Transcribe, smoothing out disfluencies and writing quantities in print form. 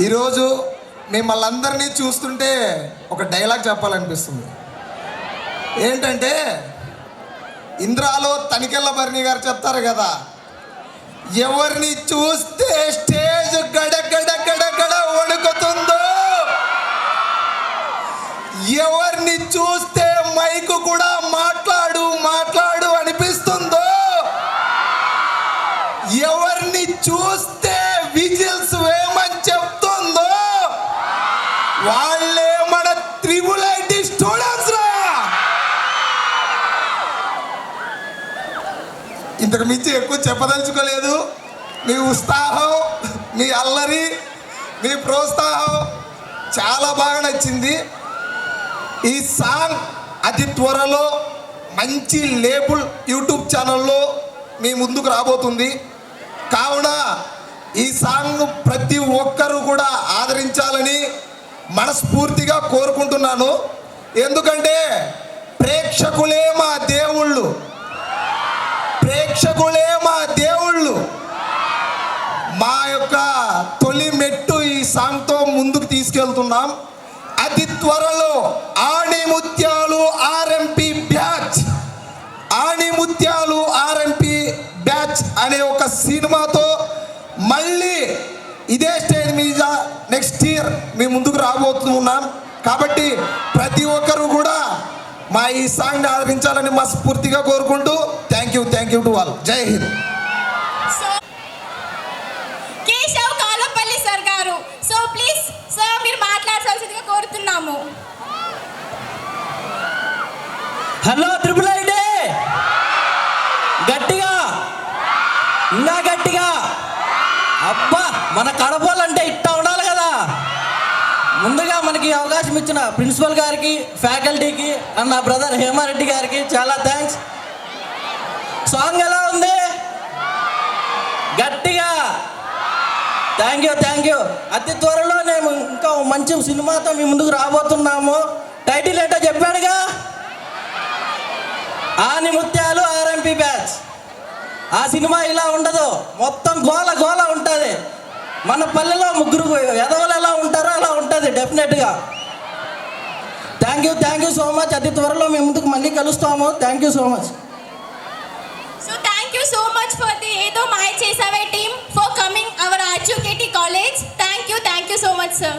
ఈరోజు మిమ్మల్ని అందరినీ చూస్తుంటే ఒక డైలాగ్ చెప్పాలనిపిస్తుంది. ఏంటంటే ఇంద్రాలో తనికెళ్ళ భరణి గారు చెప్తారు కదా, ఎవరిని చూస్తే స్టేజ్ గడగడ గడగడ వణుకుతుందో, ఎవరిని చూస్తే మైకు కూడా మాట్లాడు మాట్లాడు అనిపిస్తుందో, ఎవరిని చూస్తే విజిల్స్ వేయమని చెప్తుందో వాళ్ళే మన త్రిబుల్ ఐటీ స్టూడెంట్స్ రా. ఇంతకు మించి ఎక్కువ చెప్పదలుచుకోలేదు. మీ ఉత్సాహం, మీ అల్లరి, మీ ప్రోత్సాహం చాలా బాగా నచ్చింది. ఈ సాంగ్ అతి త్వరలో మంచి లేబుల్ యూట్యూబ్ ఛానల్లో మీ ముందుకు రాబోతుంది. కావున ఈ సాంగ్ ప్రతి ఒక్కరూ కూడా ఆదరించాలని మనస్ఫూర్తిగా కోరుకుంటున్నాను. ఎందుకంటే ప్రేక్షకులే మా దేవుళ్ళు, ప్రేక్షకులే మా దేవుళ్ళు. మా యొక్క తొలి మెట్టు ఈ సాంగ్తో ముందుకు తీసుకెళ్తున్నాం. అతి త్వరలో ఆణిముత్యాలు ఆర్ఎంపీ బ్యాచ్, ఆణిముత్యాలు ఆర్ఎంపీ బ్యాచ్ అనే ఒక సినిమాతో మళ్ళీ ఇదే స్టేజ్ మీద నెక్స్ట్ ఇయర్ మీ ముందుకు రాబోతున్నాం. కాబట్టి ప్రతి ఒక్కరు కూడా మా ఈ సాంగ్ ఆదరించాలని మనస్ఫూర్తిగా కోరుకుంటూ థ్యాంక్ యూ టు ఆల్. జై హింద్. కేశవ్ కాలపల్లి సార్ గారు, సో ప్లీజ్ సార్ మీరు మాట్లాడాల్సిందిగా కోరుతున్నాము. హలో త్రిపుల్ ఐటీ, గట్టిగా ఇంకా గట్టిగా. అబ్బా, మన కడపలంటే ఇట్టా ఉండాలి కదా. ముందుగా మనకి అవకాశం ఇచ్చిన ప్రిన్సిపల్ గారికి, ఫ్యాకల్టీకి అండ్ నా బ్రదర్ హేమారెడ్డి గారికి చాలా థ్యాంక్స్. సాంగ్ ఎలా ఉంది? గట్టిగా థ్యాంక్ యూ. అతి త్వరలో నేను ఇంకా మంచి సినిమాతో మీ ముందుకు రాబోతున్నాము. టైటిల్ ఏంటో చెప్పాడుగా, ఆణిముత్యాలు ఆర్ఎంపీ బ్యాచ్. ఆ సినిమా ఇలా ఉండదు, మొత్తం గోల గోల ఉంటుంది. మన పల్లెలో ముగ్గురు ఎదవలు ఎలా ఉంటారో అలా ఉంటుంది డెఫినెట్గా. Thank you so much. అతి త్వరలో మేము ముందుకు మళ్ళీ కలుస్తాము. Thank you so much. So thank you so much for the Edo Mai Chesave team for coming our RJKT college. Thank you so much sir.